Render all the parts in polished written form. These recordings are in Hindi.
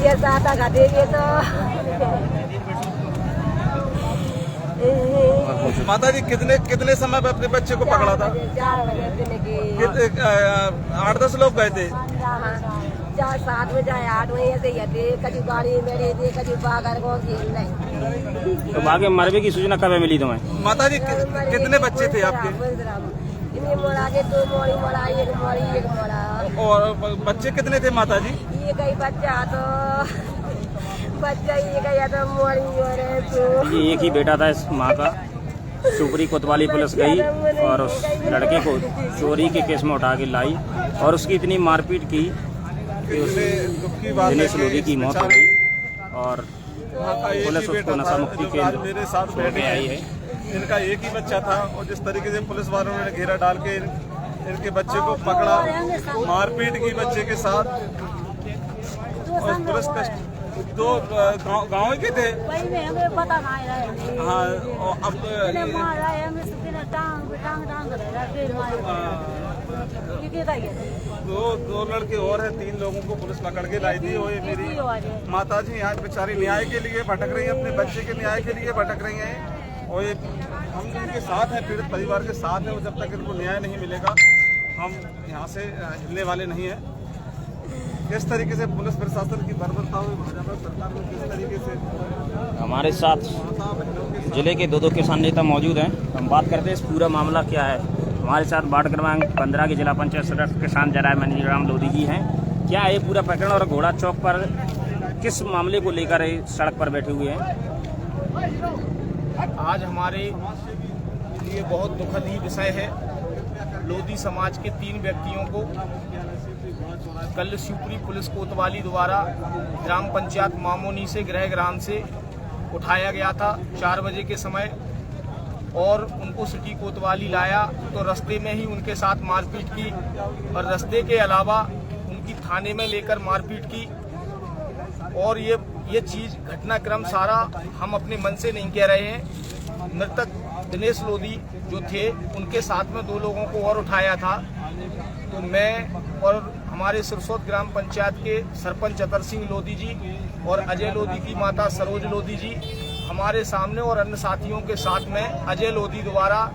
ये साता खाते ये तो माता जी कितने समय पे अपने बच्चे को पकड़ा था? 4 बजे दिन की 8-10 लोग गए थे। 4-7 बजे 8 बजे ऐसे ही थे। कभी गाड़ी मेरे थे, कभी बागर को खेल नहीं। तो आगे मरने की सूचना कब मिली तुम्हें? माता जी कितने बच्चे थे आपके? इन्हें मोड़ा के 2 मोड़ी मोड़ा, एक मोड़ा। और बच्चे कितने थे माता जी? ये कई बच्चा तो ये गया तो मोड़ी और ये एक ही बेटा था इस माँ का। शिवपुरी कोतवाली पुलिस गई और उस लड़के को चोरी के केस में उठा के लाई और उसकी इतनी मारपीट की कि उस दिनेश लोधी की मौत हो गई और पुलिस उसको नशा मुक्ति केंद्र छोड़ के आई है। इनका एक ही बच्चा था और जिस तरीके से पुलिस वालों ने घेरा डाल के इनके बच्चे को पकड़ा, मारपीट की बच्चे के साथ। और पुलिस तो गाँव के थे। हमें पता नहीं। हाँ, अब दो लड़के और हैं, 3 लोगों को पुलिस पकड़ के लाई थी। और ये मेरी माता जी आज बेचारी न्याय के लिए भटक रही है, अपने बच्चे के न्याय के लिए भटक रही हैं। और ये हम उनके साथ हैं, पीड़ित परिवार के साथ हैं। और जब तक इनको न्याय नहीं मिलेगा हम यहाँ से हिलने वाले नहीं हैं। किस तरीके से पुलिस प्रशासन की बर्बरता हुई, भाजपा सरकार को किस तरीके से। हमारे साथ जिले के 2 किसान नेता मौजूद हैं। हम बात करते हैं इस पूरा मामला क्या है। हमारे साथ वार्ड क्रमांक 15 के जिला पंचायत सदस्य किसान जराय मनीराम लोधी जी हैं। क्या है पूरा प्रकरण और घोड़ा चौक पर किस मामले को लेकर सड़क पर बैठे हुए हैं? आज हमारे लिए बहुत दुखद ही विषय है। लोधी समाज के 3 व्यक्तियों को कल शिवपुरी पुलिस कोतवाली द्वारा ग्राम पंचायत मामोनी से गृह ग्राम से उठाया गया था 4 बजे के समय और उनको सिटी कोतवाली लाया तो रास्ते में ही उनके साथ मारपीट की और रास्ते के अलावा उनकी थाने में लेकर मारपीट की। और ये चीज घटनाक्रम सारा हम अपने मन से नहीं कह रहे हैं। मृतक दिनेश लोधी जो थे उनके साथ में 2 लोगों को और उठाया था। तो मैं और हमारे सिरसौद ग्राम पंचायत के सरपंच अतर सिंह लोधी जी और अजय लोधी की माता सरोज लोधी जी हमारे सामने और अन्य साथियों के साथ में अजय लोधी द्वारा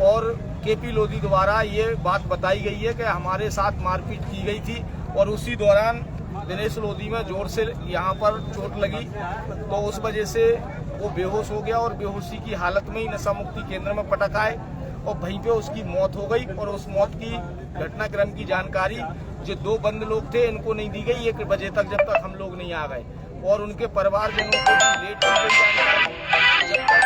और केपी लोधी द्वारा ये बात बताई गई है कि हमारे साथ मारपीट की गई थी और उसी दौरान दिनेश लोधी में जोर से यहाँ पर चोट लगी तो उस वजह से वो बेहोश हो गया और बेहोशी की हालत में ही नशा मुक्ति केंद्र में पटक आए और वहीं पे उसकी मौत हो गई। और उस मौत की घटनाक्रम की जानकारी जो 2 बंद लोग थे इनको नहीं दी गई 1 बजे तक, जब तक हम लोग नहीं आ गए। और उनके परिवारजनों को भी लेट की गई जानकारी। जब तक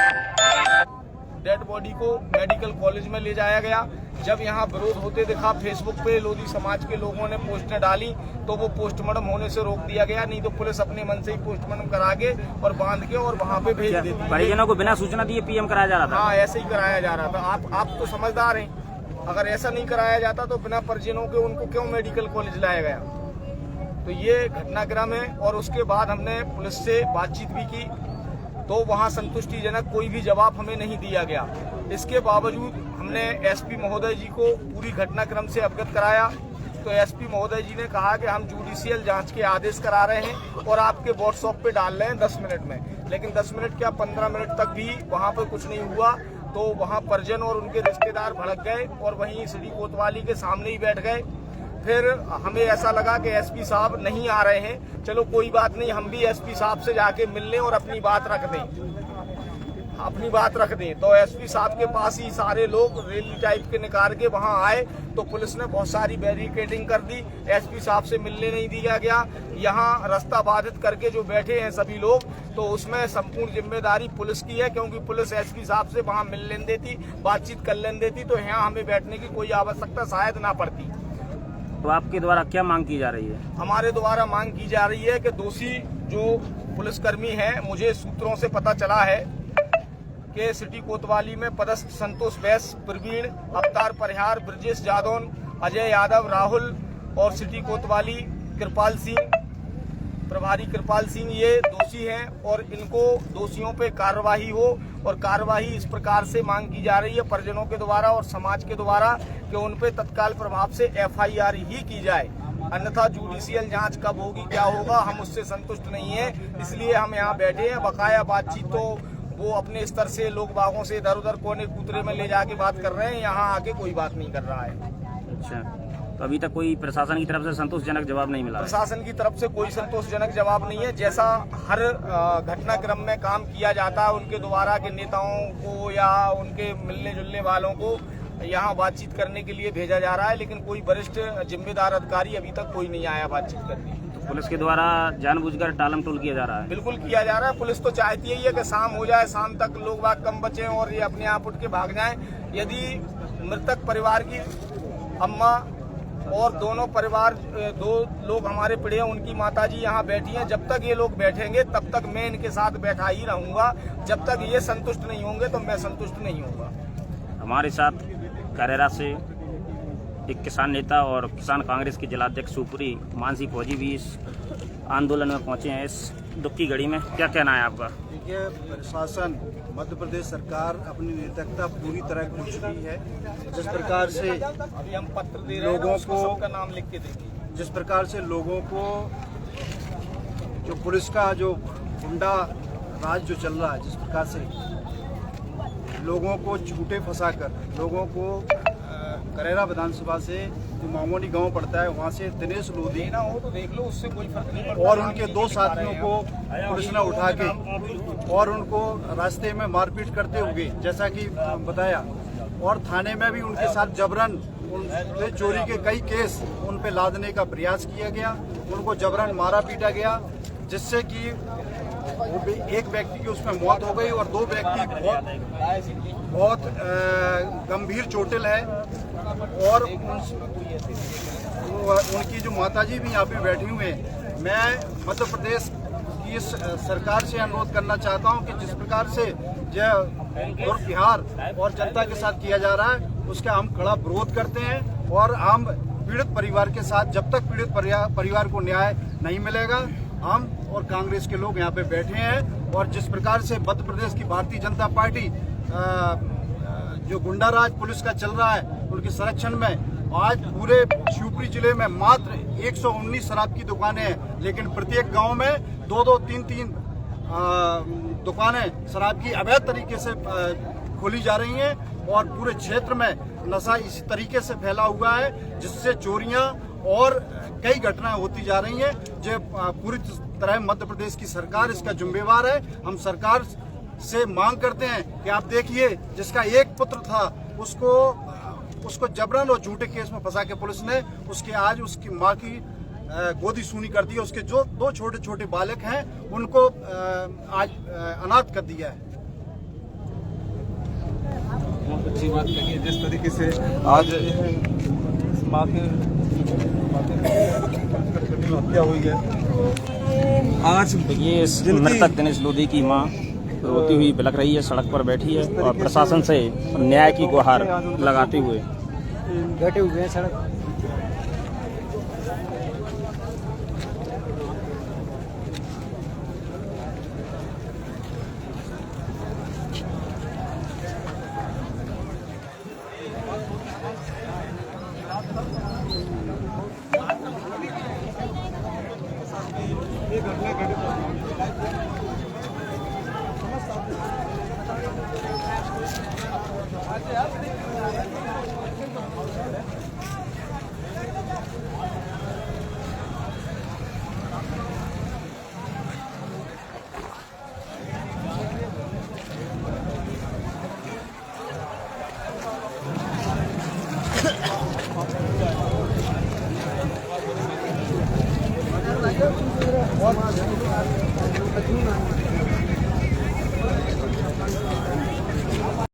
डेड बॉडी को मेडिकल कॉलेज में ले जाया गया, जब यहाँ विरोध होते दिखा फेसबुक पे लोधी समाज के लोगों ने पोस्टें डाली तो वो पोस्टमार्टम होने से रोक दिया गया। नहीं तो पुलिस अपने मन से ही पोस्टमार्टम करा के और बांध के और वहाँ पे भेज देती है। परिजनों को बिना सूचना दिए पीएम कराया जा रहा था? हाँ, ऐसे ही कराया जा रहा था। आप तो समझदार हैं। अगर ऐसा नहीं कराया जाता तो बिना परिजनों के उनको क्यों मेडिकल कॉलेज लाया गया? तो ये घटनाक्रम है। और उसके बाद हमने पुलिस से बातचीत भी की तो वहाँ संतुष्टिजनक कोई भी जवाब हमें नहीं दिया गया। इसके बावजूद हमने एसपी महोदय जी को पूरी घटनाक्रम से अवगत कराया तो एसपी महोदय जी ने कहा कि हम जुडिशियल जांच के आदेश करा रहे हैं और आपके व्हाट्सएप पे डाल रहे हैं 10 मिनट में। लेकिन 10 मिनट क्या 15 मिनट तक भी वहाँ पर कुछ नहीं हुआ। तो वहाँ परिजन और उनके रिश्तेदार भड़क गए और वहीं सिटी कोतवाली के सामने ही बैठ गए। फिर हमें ऐसा लगा कि एसपी साहब नहीं आ रहे हैं, चलो कोई बात नहीं, हम भी एसपी साहब से जाके मिल लें और अपनी बात रख दें। तो एसपी साहब के पास ही सारे लोग रैली टाइप के निकाल के वहां आए तो पुलिस ने बहुत सारी बैरिकेडिंग कर दी। एसपी साहब से मिलने नहीं दिया गया। यहाँ रास्ता बाधित करके जो बैठे हैं सभी लोग, तो उसमें संपूर्ण जिम्मेदारी पुलिस की है, क्योंकि पुलिस एसपी साहब से वहां मिल लेने देती, बातचीत कर लेने देती तो यहाँ हमें बैठने की कोई आवश्यकता शायद ना पड़ती। तो आपके द्वारा क्या मांग की जा रही है? हमारे द्वारा मांग की जा रही है कि दोषी जो पुलिसकर्मी हैं, मुझे सूत्रों से पता चला है कि सिटी कोतवाली में पदस्थ संतोष बैस, प्रवीण, अवतार परिहार, ब्रजेश जादौन, अजय यादव, राहुल और सिटी कोतवाली कृपाल सिंह, प्रभारी कृपाल सिंह ये दोषी हैं और इनको दोषियों पे कार्रवाई हो। और कार्रवाई इस प्रकार से मांग की जा रही है परिजनों के द्वारा और समाज के द्वारा कि उन पे तत्काल प्रभाव से FIR ही की जाए अन्यथा जुडिशियल जांच कब होगी, क्या होगा, हम उससे संतुष्ट नहीं है। इसलिए हम यहाँ बैठे हैं। बकाया बातचीत तो वो अपने स्तर से लोग बागों से इधर उधर कोने कूतरे में ले जाके बात कर रहे हैं, यहाँ आके कोई बात नहीं कर रहा है। अच्छा, तो अभी तक कोई प्रशासन की तरफ से संतोषजनक जवाब नहीं मिला? प्रशासन की तरफ से कोई संतोषजनक जवाब नहीं है। जैसा हर घटनाक्रम में काम किया जाता है, उनके द्वारा के नेताओं को या उनके मिलने जुलने वालों को यहाँ बातचीत करने के लिए भेजा जा रहा है, लेकिन कोई वरिष्ठ जिम्मेदार अधिकारी अभी तक कोई नहीं आया बातचीत करने। तो पुलिस के द्वारा जानबूझकर टालम टोल किया जा रहा है? बिल्कुल किया जा रहा है। पुलिस तो चाहती ही है कि शाम हो जाए, शाम तक लोग बाग कम बचे और ये अपने आप उठ के भाग जाएं। यदि मृतक परिवार की अम्मा और दोनों परिवार, दो लोग हमारे पड़े हैं, उनकी माताजी यहाँ बैठी हैं, जब तक ये लोग बैठेंगे तब तक मैं इनके साथ बैठा ही रहूंगा। जब तक ये संतुष्ट नहीं होंगे तो मैं संतुष्ट नहीं होऊंगा। हमारे साथ करेरा से एक किसान नेता और किसान कांग्रेस के जिलाध्यक्ष शिवपुरी मानसी फौजी भी इस आंदोलन में पहुंचे हैं। इस दुख की घड़ी में क्या कहना है आपका? देखिए, प्रशासन, मध्य प्रदेश सरकार अपनी नैतिकता पूरी तरह खो चुकी है। जिस प्रकार से अभी हम पत्र दे रहे हैं, लोगों को सबका नाम लिख के देंगे। जिस प्रकार से लोगों को जो पुलिस का जो गुंडा राज जो चल रहा है, जिस प्रकार से लोगों को झूठे फंसाकर लोगों को करेरा विधानसभा से जो मामोनी गांव पड़ता है वहां से दिनेश लोधी देना हो तो देख लो, उससे कोई फर्क नहीं पड़ता। और उनके दो साथियों को पुलिस ने उठा के और उनको रास्ते में मारपीट करते हुए, जैसा कि बताया, और थाने में भी उनके साथ जबरन उनपे चोरी के कई केस उन पे लादने का प्रयास किया गया। उनको जबरन मारा पीटा गया, जिससे कि एक व्यक्ति की उसमें मौत हो गई और दो व्यक्ति बहुत गंभीर चोटिल है। और उनकी जो माताजी भी यहाँ पे बैठी हुई हैं। मैं मध्य प्रदेश की इस सरकार से अनुरोध करना चाहता हूँ कि जिस प्रकार से जो बिहार और जनता के साथ किया जा रहा है, उसका हम कड़ा विरोध करते हैं। और हम पीड़ित परिवार के साथ, जब तक पीड़ित परिवार को न्याय नहीं मिलेगा, हम और कांग्रेस के लोग यहाँ पे बैठे हैं। और जिस प्रकार से मध्य प्रदेश की भारतीय जनता पार्टी जो गुंडा राज पुलिस का चल रहा है, उनके संरक्षण में आज पूरे शिवपुरी जिले में मात्र 119 शराब की दुकानें हैं, लेकिन प्रत्येक गांव में 2-2, 3-3 दुकानें शराब की अवैध तरीके से खोली जा रही हैं। और पूरे क्षेत्र में नशा इसी तरीके से फैला हुआ है, जिससे चोरियां और कई घटनाएं होती जा रही हैं। जो पूरी तरह मध्य प्रदेश की सरकार इसका जिम्मेवार है। हम सरकार से मांग करते हैं कि आप देखिए, जिसका एक पुत्र था उसको जबरन और झूठे केस में फंसा के पुलिस ने आज उसकी मां की गोदी सूनी कर दी है। उसके जो दो छोटे छोटे बालक हैं उनको आज अनाथ कर दिया है। बहुत अच्छी बात कही है, जिस तरीके से आज माँ के हत्या हुई है। आज ये मृतक दिनेश लोधी की मां रोती हुई बिलख रही है, सड़क पर बैठी है और प्रशासन से न्याय की गुहार लगाते हुए बैठे हुए हैं सड़क। बहुत